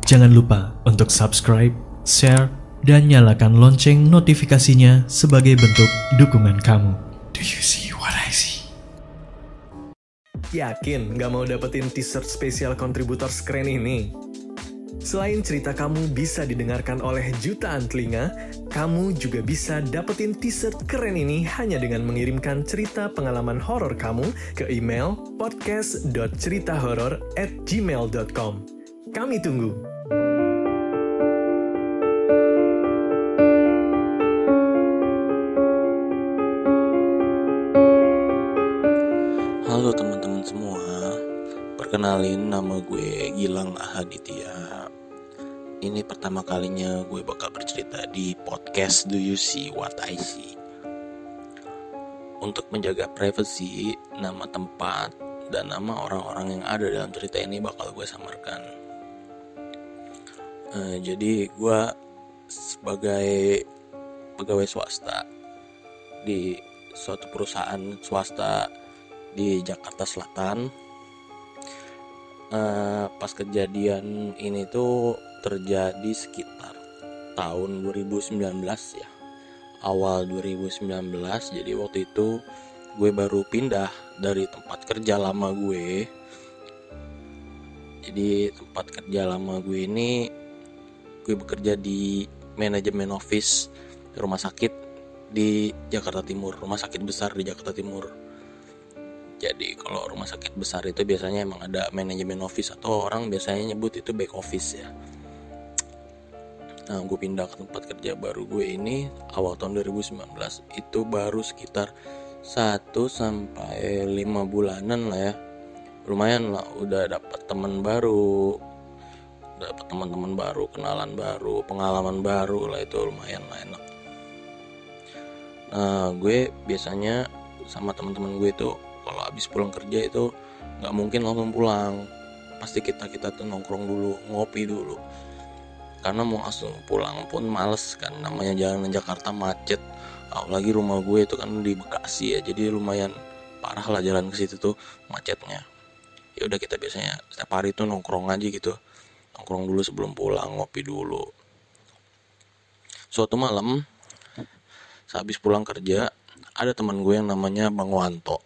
Jangan lupa untuk subscribe, share, dan nyalakan lonceng notifikasinya sebagai bentuk dukungan kamu. Do you see what I see? Yakin gak mau dapetin t-shirt spesial kontributor keren ini? Selain cerita kamu bisa didengarkan oleh jutaan telinga, kamu juga bisa dapetin t-shirt keren ini hanya dengan mengirimkan cerita pengalaman horor kamu ke email podcast.ceritahoror@gmail.com. Kami tunggu. Halo teman-teman semua, perkenalin nama gue Gilang Ahaditya. Ini pertama kalinya gue bakal bercerita di podcast Do You See What I See. Untuk menjaga privasi, nama tempat dan nama orang-orang yang ada dalam cerita ini bakal gue samarkan. Jadi gue sebagai pegawai swasta di suatu perusahaan swasta di Jakarta Selatan. Pas kejadian ini tuh terjadi sekitar tahun 2019 ya, awal 2019. Jadi waktu itu gue baru pindah dari tempat kerja lama gue. Jadi tempat kerja lama gue ini, gue bekerja di manajemen office rumah sakit di Jakarta Timur, rumah sakit besar di Jakarta Timur. Jadi kalau rumah sakit besar itu biasanya emang ada manajemen office, atau orang biasanya nyebut itu back office ya. Nah, gue pindah ke tempat kerja baru gue ini awal tahun 2019. Itu baru sekitar 1-5 bulanan lah ya. Lumayan lah, udah dapat teman baru, dapat teman-teman baru, kenalan baru, pengalaman baru lah, itu lumayan lah, enak. Nah, gue biasanya sama teman-teman gue itu kalau habis pulang kerja itu nggak mungkin langsung pulang, pasti kita tuh nongkrong dulu, ngopi dulu, karena mau langsung pulang pun males kan, namanya jalanan Jakarta macet, apalagi rumah gue itu kan di Bekasi ya, jadi lumayan parah lah jalan ke situ tuh macetnya. Ya udah, kita biasanya setiap hari tuh nongkrong aja gitu, nongkrong dulu sebelum pulang, ngopi dulu. Suatu malam sehabis pulang kerja, ada teman gue yang namanya Bang Wanto.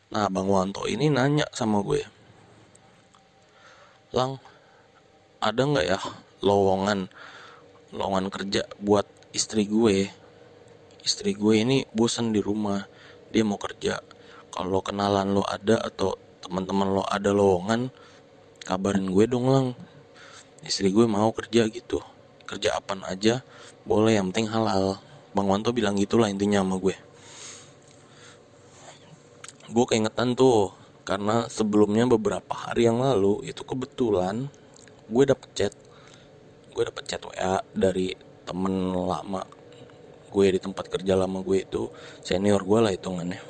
Nah, Bang Wanto ini nanya sama gue, "Lang, ada nggak ya lowongan kerja buat istri gue? Istri gue ini bosan di rumah, dia mau kerja. Kalau kenalan lo ada atau teman-teman lo ada lowongan, kabarin gue dong, Lang. Istri gue mau kerja gitu. Kerja apaan aja boleh, yang penting halal." Bang Wanto bilang gitulah intinya sama gue. Gue keingetan tuh, karena sebelumnya beberapa hari yang lalu itu kebetulan gue dapet chat WA dari temen lama gue di tempat kerja lama gue, itu senior gue lah hitungannya.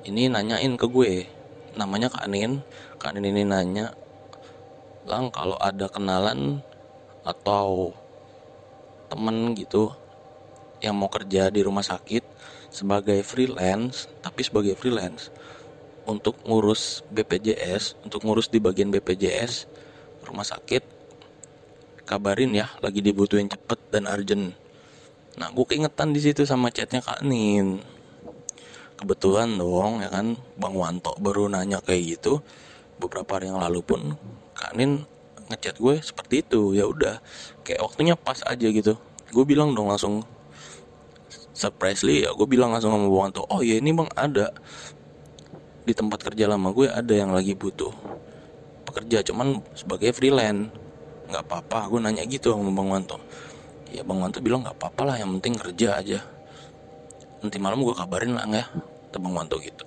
Ini nanyain ke gue, namanya Kak Anin ini nanya, "Lang, kalau ada kenalan atau temen gitu yang mau kerja di rumah sakit sebagai freelance, tapi sebagai freelance untuk ngurus BPJS, untuk ngurus di bagian BPJS rumah sakit, kabarin ya, lagi dibutuhin cepet dan urgent." Nah, gue keingetan di situ sama chatnya Kak Nin. Kebetulan dong ya kan, Bang Wanto baru nanya kayak gitu beberapa hari yang lalu pun Kak Nin ngechat gue seperti itu. Ya udah, kayak waktunya pas aja gitu. Gue bilang dong langsung, surprisely ya, gue bilang langsung sama Bang Wanto, "Oh ya, ini Bang, ada di tempat kerja lama gue ada yang lagi butuh pekerja, cuman sebagai freelance, nggak apa-apa?" Gue nanya gitu sama Bang Wanto. Ya Bang Wanto bilang nggak apa-apa lah, yang penting kerja aja, nanti malam gue kabarin lah ya, kata Bang Wanto gitu.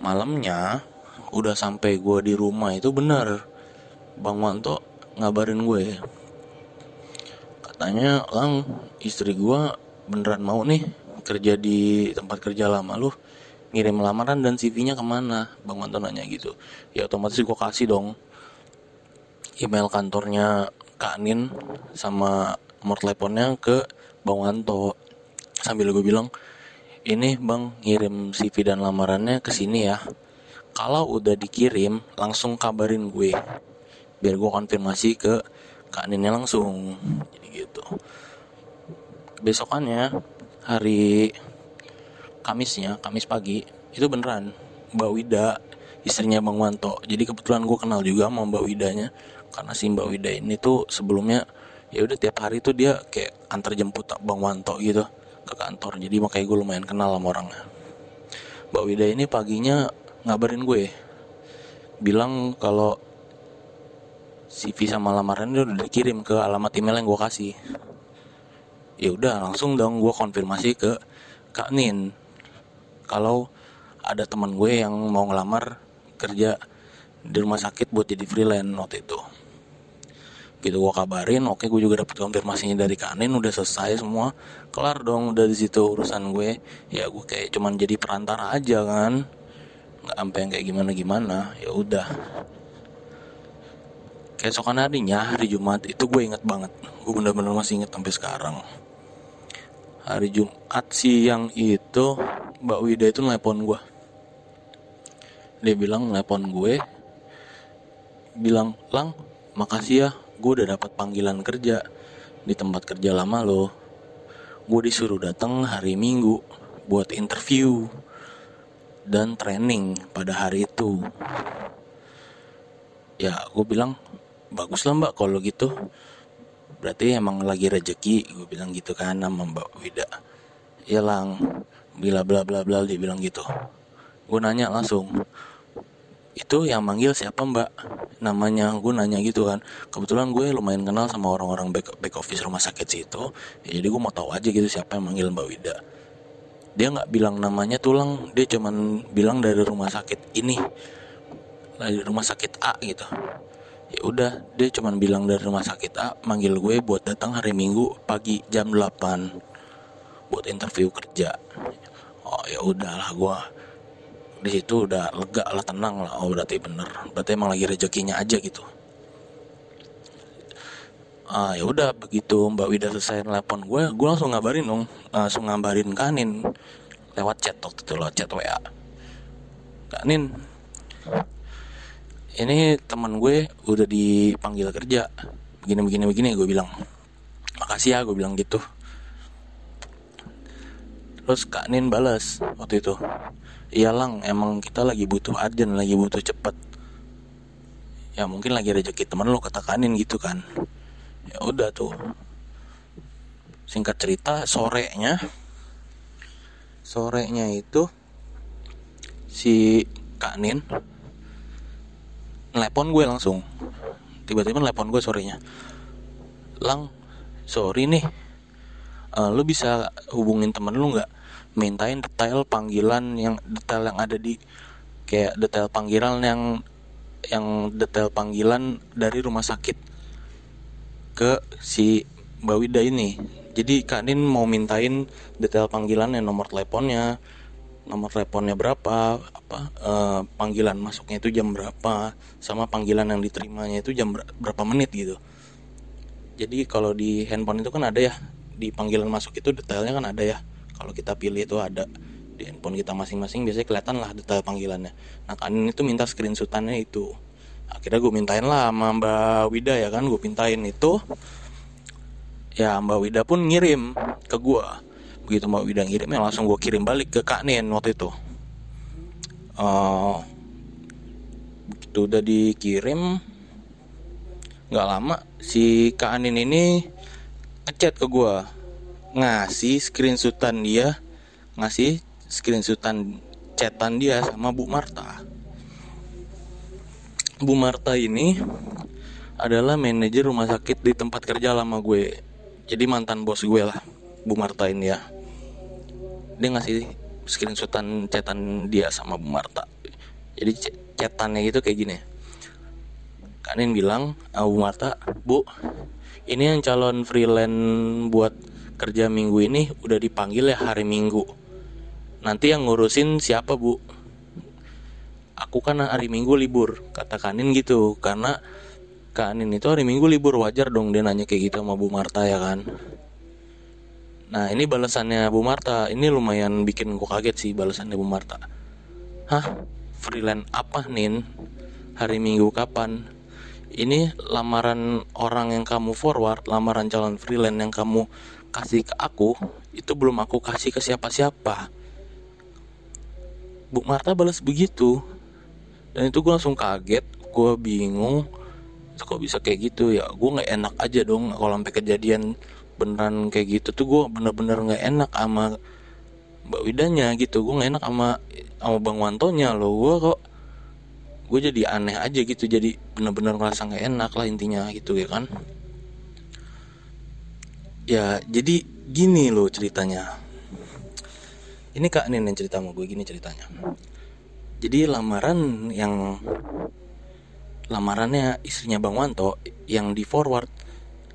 Malamnya udah sampai gue di rumah itu bener, Bang Wanto ngabarin gue, katanya, "Lang, istri gue beneran mau nih kerja di tempat kerja lama lu, ngirim lamaran dan CV-nya kemana?" Bang Wanto nanya gitu. Ya otomatis gue kasih dong email kantornya Kak Nin sama nomor teleponnya ke Bang Wanto, sambil gue bilang, "Ini Bang, ngirim CV dan lamarannya ke sini ya, Kalau udah dikirim langsung kabarin gue, biar gue konfirmasi ke Kak Ninnya langsung. Jadi gitu. Besokannya hari Kamis pagi itu beneran Mbak Wida, istrinya Bang Wanto. Jadi kebetulan gue kenal juga sama Mbak Widanya, karena si Mbak Wida ini tuh sebelumnya ya udah tiap hari tuh dia kayak antar jemput Bang Wanto gitu ke kantor. Jadi makanya gue lumayan kenal sama orangnya. Mbak Wida ini paginya ngabarin gue, bilang kalau CV sama lamarannya udah dikirim ke alamat email yang gue kasih. Ya udah langsung dong gue konfirmasi ke Kak Nin kalau ada teman gue yang mau ngelamar kerja di rumah sakit buat jadi freelance waktu itu. Gitu gue kabarin, oke, gue juga dapet konfirmasinya dari Kak Nin, udah selesai semua, kelar dong udah di situ urusan gue. Ya gue kayak cuman jadi perantara aja kan, nggak sampai yang kayak gimana. Ya udah. Keesokan harinya, hari Jumat, itu gue inget banget, gue bener-bener masih inget sampai sekarang. Hari Jumat siang itu Mbak Wida itu nelpon gue. Dia nelpon gue, bilang, "Lang, makasih ya, gue udah dapat panggilan kerja di tempat kerja lama lo. Gue disuruh datang hari Minggu buat interview dan training pada hari itu." Ya gue bilang, "Bagus lah Mbak kalau gitu, berarti emang lagi rezeki," gue bilang gitu kan sama Mbak Wida. "Ya Lang, bla bla bla bla," dia bilang gitu. Gue nanya langsung, "Itu yang manggil siapa Mbak? Namanya?" Gue nanya gitu kan. Kebetulan gue lumayan kenal sama orang-orang back office rumah sakit situ. Ya, jadi gue mau tahu aja gitu siapa yang manggil Mbak Wida. Dia nggak bilang namanya tulang, dia cuman bilang dari rumah sakit ini, dari rumah sakit A gitu. Ya udah, dia cuman bilang dari rumah sakit A, manggil gue buat datang hari Minggu pagi jam 8 buat interview kerja. Oh ya udahlah, gue di situ udah lega lah, tenang lah. Oh berarti bener, berarti emang lagi rezekinya aja gitu. Ya udah, begitu Mbak Wida selesai telepon gue langsung ngabarin dong, langsung ngabarin Kak Nin lewat chat waktu itu, lewat chat WA. "Kak Nin, ini teman gue udah dipanggil kerja begini," gue bilang. "Makasih ya," gue bilang gitu. Terus Kak Nin balas waktu itu, "Iya Lang, emang kita lagi butuh urgent, lagi butuh cepet. Ya mungkin lagi rezeki temen lo," kata Kak Nin gitu kan. Ya udah tuh, singkat cerita, sorenya itu si Kak Nin telepon gue langsung, tiba-tiba telepon gue sorenya, "Lang, sorry nih, lu bisa hubungin temen lu nggak, mintain detail panggilan yang ada di kayak detail panggilan dari rumah sakit ke si Mbak Wida ini." Jadi Kak Nin mau mintain detail panggilannya, nomor teleponnya berapa, panggilan masuknya itu jam berapa, sama panggilan yang diterimanya itu jam berapa menit gitu. Jadi kalau di handphone itu kan ada ya, di panggilan masuk itu detailnya kan ada ya. Kalau kita pilih itu ada di handphone kita masing-masing, biasanya kelihatan lah detail panggilannya. Nah Kak Nin itu minta screenshotannya itu. Akhirnya gue mintain lah sama Mbak Wida ya kan, gue mintain itu. Ya Mbak Wida pun ngirim ke gue. Begitu Mbak Wida ngirim, ya langsung gue kirim balik ke Kak Nin waktu itu. Begitu udah dikirim, gak lama si Kak Nin ini ngechat ke gue, ngasih screenshotan chatan dia sama Bu Marta. Bu Marta ini adalah manajer rumah sakit di tempat kerja lama gue. Jadi mantan bos gue lah, Bu Marta ini ya. Dia ngasih screenshotan chatan dia sama Bu Marta. Jadi chatannya gitu kayak gini. Kak Nin bilang, "Bu Marta, Bu, ini yang calon freelance buat kerja minggu ini udah dipanggil ya hari Minggu. Nanti yang ngurusin siapa Bu? Aku kan hari Minggu libur," kata Kak Nin gitu. Karena Kak Nin itu hari Minggu libur, wajar dong dia nanya kayak gitu sama Bu Marta ya kan. Nah ini balasannya Bu Marta, ini lumayan bikin gue kaget sih balasannya Bu Marta. "Hah? freelance apa Nin, hari Minggu kapan. Ini lamaran orang yang kamu forward, lamaran calon freelance yang kamu kasih ke aku, itu belum aku kasih ke siapa-siapa. Bu Marta balas begitu. Dan itu gue langsung kaget, gue bingung, itu kok bisa kayak gitu ya. Gue gak enak aja dong kalau sampai kejadian beneran kayak gitu tuh. Gue bener-bener gak enak sama Mbak Widanya gitu. Gue gak enak sama Bang Wantonya loh. Gue jadi aneh aja gitu. Jadi bener-bener ngerasa gak enak lah intinya gitu ya kan. Ya jadi gini loh ceritanya. Ini Kak Nin yang cerita sama gue, gini ceritanya. Jadi lamarannya istrinya Bang Wanto yang di forward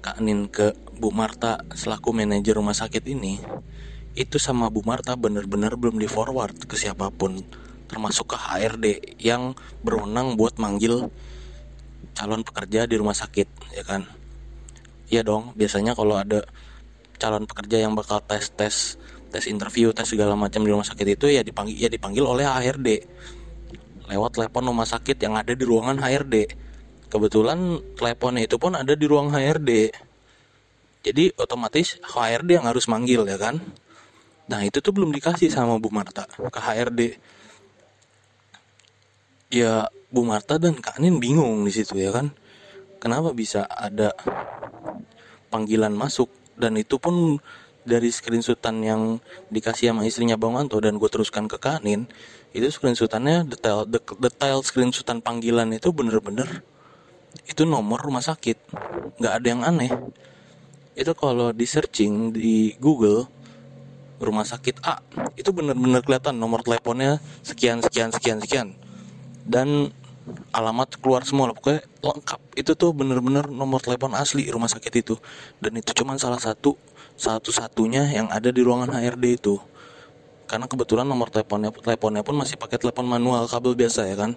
Kak Nin ke Bu Marta selaku manajer rumah sakit ini, itu sama Bu Marta bener-bener belum di forward ke siapapun, termasuk ke HRD yang berwenang buat manggil calon pekerja di rumah sakit, ya kan? Iya dong, biasanya kalau ada calon pekerja yang bakal tes interview, tes segala macam di rumah sakit itu ya dipanggil oleh HRD lewat telepon rumah sakit yang ada di ruangan HRD. Kebetulan teleponnya itu pun ada di ruang HRD. Jadi otomatis HRD yang harus manggil ya kan. Nah itu tuh belum dikasih sama Bu Marta ke HRD. Ya Bu Marta dan Kak Nin bingung di situ ya kan. Kenapa bisa ada panggilan masuk, dan itu pun dari screenshotan yang dikasih sama istrinya Bang Wanto dan gue teruskan ke Kak Nin. Itu screenshotannya detail screenshotan panggilan itu bener-bener itu nomor rumah sakit, nggak ada yang aneh. Itu kalau di searching di Google rumah sakit A itu bener-bener kelihatan nomor teleponnya sekian dan alamat keluar semua, pokoknya lengkap. Itu tuh bener-bener nomor telepon asli rumah sakit itu, dan itu cuma salah satu-satunya yang ada di ruangan HRD itu. Karena kebetulan nomor teleponnya pun masih pakai telepon manual kabel biasa ya kan.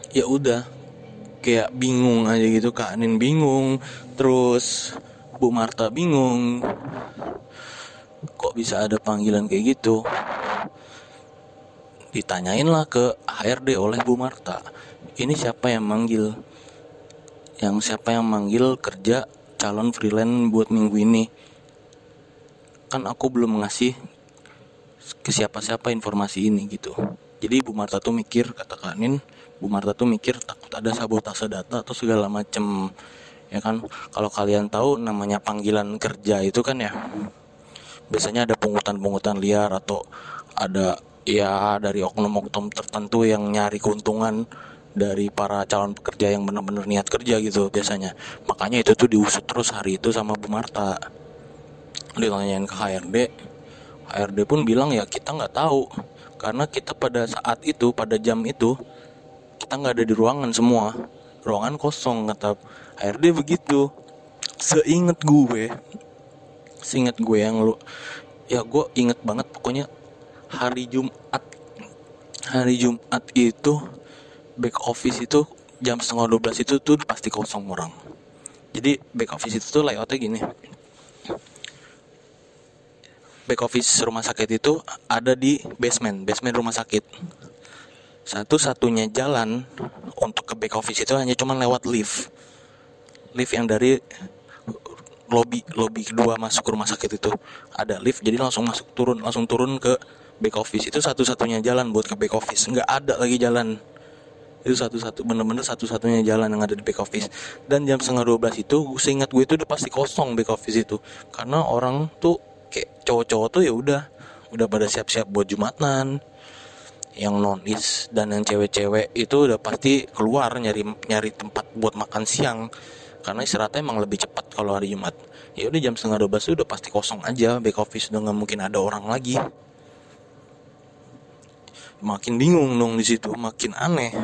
Ya udah, kayak bingung aja gitu. Kak Nin bingung, terus Bu Marta bingung. Kok bisa ada panggilan kayak gitu? Ditanyain lah ke HRD oleh Bu Marta, ini siapa yang manggil? Siapa yang manggil kerja calon freelance buat minggu ini? Kan aku belum ngasih ke siapa-siapa informasi ini gitu. Jadi Bu Marta tuh mikir, kata Kak Nin, Bu Marta tuh mikir takut ada sabotase data atau segala macem. Ya kan, kalau kalian tahu namanya panggilan kerja itu kan ya, biasanya ada pungutan liar atau ada ya dari oknum-oknum tertentu yang nyari keuntungan dari para calon pekerja yang benar-benar niat kerja gitu biasanya. Makanya itu tuh diusut terus hari itu sama Bu Marta. Ditanyain ke HRD pun bilang ya kita nggak tahu, karena kita pada saat itu, pada jam itu kita nggak ada di ruangan semua, ruangan kosong, kata HRD begitu. Seingat gue yang lu, ya gue inget banget pokoknya hari Jumat itu back office itu jam 11:30 itu tuh pasti kosong orang. Jadi back office itu tuh layoutnya gini, back office rumah sakit itu ada di basement rumah sakit. Satu-satunya jalan untuk ke back office itu hanya cuma lewat lift yang dari lobby kedua masuk rumah sakit itu ada lift, jadi langsung turun ke back office. Itu satu-satunya jalan buat ke back office, nggak ada lagi jalan. Itu bener-bener satu-satunya jalan yang ada di back office. Dan jam 11:30 itu seingat gue itu udah pasti kosong back office itu, karena orang tuh kayak cowok-cowok tuh ya udah pada siap-siap buat Jumatan. Yang nonis dan yang cewek-cewek itu udah pasti keluar nyari tempat buat makan siang, karena istirahatnya emang lebih cepat kalau hari Jumat. Ya udah jam 11:30 itu udah pasti kosong aja back office, udah nggak mungkin ada orang lagi. Makin bingung dong di situ, makin aneh.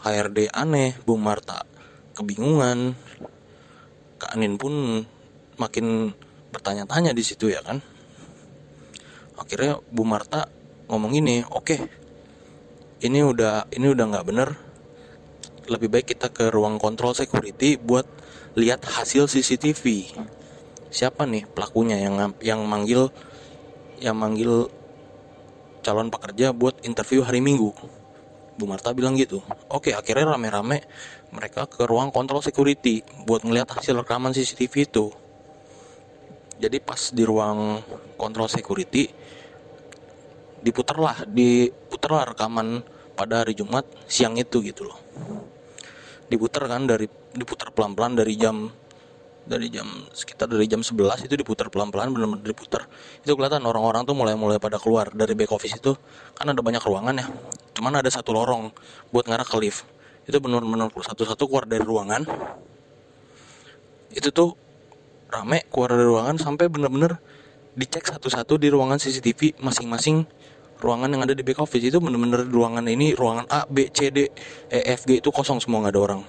HRD aneh, Bu Marta kebingungan, Kak Nin pun makin bertanya-tanya di situ ya kan. Akhirnya Bu Marta ngomong gini, oke, ini udah nggak bener. Lebih baik kita ke ruang kontrol security buat lihat hasil CCTV. Siapa nih pelakunya yang manggil calon pekerja buat interview hari Minggu. Bu Marta bilang gitu. Oke, akhirnya rame-rame mereka ke ruang kontrol security buat ngeliat hasil rekaman CCTV itu. Jadi pas di ruang kontrol security diputarlah rekaman pada hari Jumat siang itu gitu loh. Diputar pelan-pelan dari jam sekitar dari jam 11 itu diputar pelan-pelan, benar-benar diputar. Itu kelihatan orang-orang tuh mulai pada keluar dari back office itu. Kan ada banyak ruangan ya. Cuman ada satu lorong buat ngarah ke lift. Itu benar-benar satu-satu keluar dari ruangan. Itu tuh rame keluar dari ruangan sampai benar-benar dicek satu-satu di ruangan CCTV masing-masing ruangan yang ada di back office. Itu benar-benar ruangan ini, ruangan A, B, C, D, E, F, G itu kosong semua, nggak ada orang.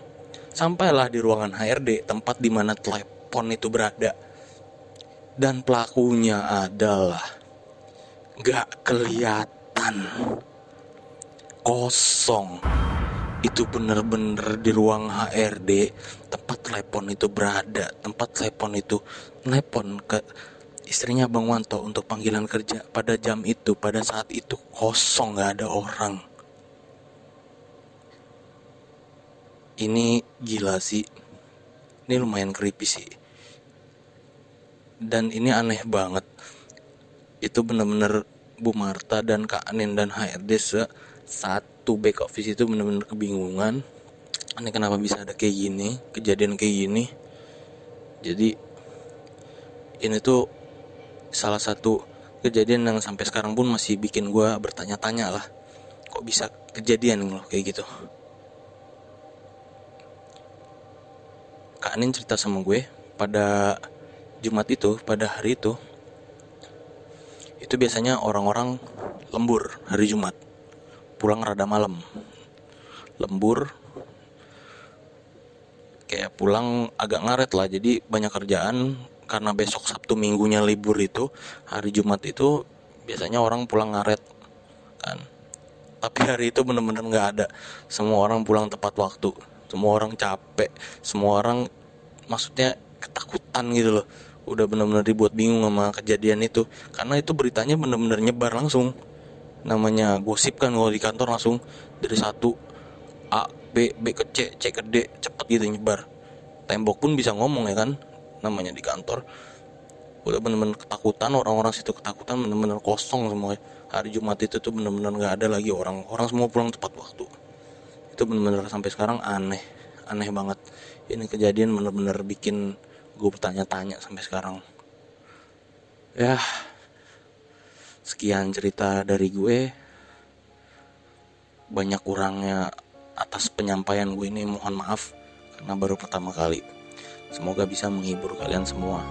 Sampailah di ruangan HRD, tempat di mana telepon itu berada. Dan pelakunya adalah gak kelihatan, kosong. Itu bener-bener di ruang HRD, tempat telepon itu berada. Tempat telepon itu telepon ke istrinya Bang Wanto untuk panggilan kerja. Pada jam itu, pada saat itu kosong, gak ada orang. Ini gila sih. Ini lumayan creepy sih. Dan ini aneh banget. Itu bener-bener Bu Marta dan Kak Anin dan HRD satu back office itu bener-bener kebingungan. Ini kenapa bisa ada kayak gini, kejadian kayak gini. Jadi ini tuh salah satu kejadian yang sampai sekarang pun masih bikin gue bertanya-tanya lah. Kok bisa kejadian loh kayak gitu. Kak Anin cerita sama gue pada Jumat itu, pada hari itu biasanya orang-orang lembur hari Jumat, pulang rada malam, lembur, kayak pulang agak ngaret lah, jadi banyak kerjaan karena besok Sabtu Minggunya libur itu, hari Jumat itu biasanya orang pulang ngaret kan. Tapi hari itu bener-bener gak ada, semua orang pulang tepat waktu. Semua orang capek, semua orang maksudnya ketakutan gitu loh. Udah benar-benar dibuat bingung sama kejadian itu. Karena itu beritanya benar-benar nyebar langsung. Namanya gosip kan kalau di kantor langsung dari satu A, B ke C, C ke D, cepet gitu nyebar. Tembok pun bisa ngomong ya kan, namanya di kantor. Udah benar-benar ketakutan, orang-orang situ ketakutan, benar-benar kosong semua. Hari Jumat itu tuh benar-benar gak ada lagi orang semua pulang tepat waktu. Itu benar-benar sampai sekarang aneh banget. Ini kejadian benar-benar bikin gue bertanya-tanya sampai sekarang. Ya, sekian cerita dari gue. Banyak kurangnya atas penyampaian gue ini, mohon maaf karena baru pertama kali. Semoga bisa menghibur kalian semua.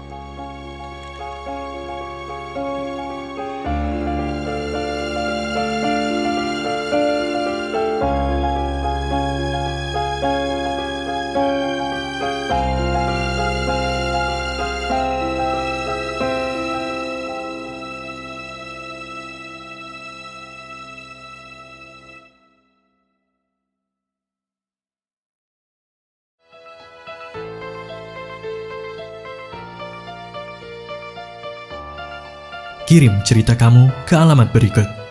Kirim cerita kamu ke alamat berikut.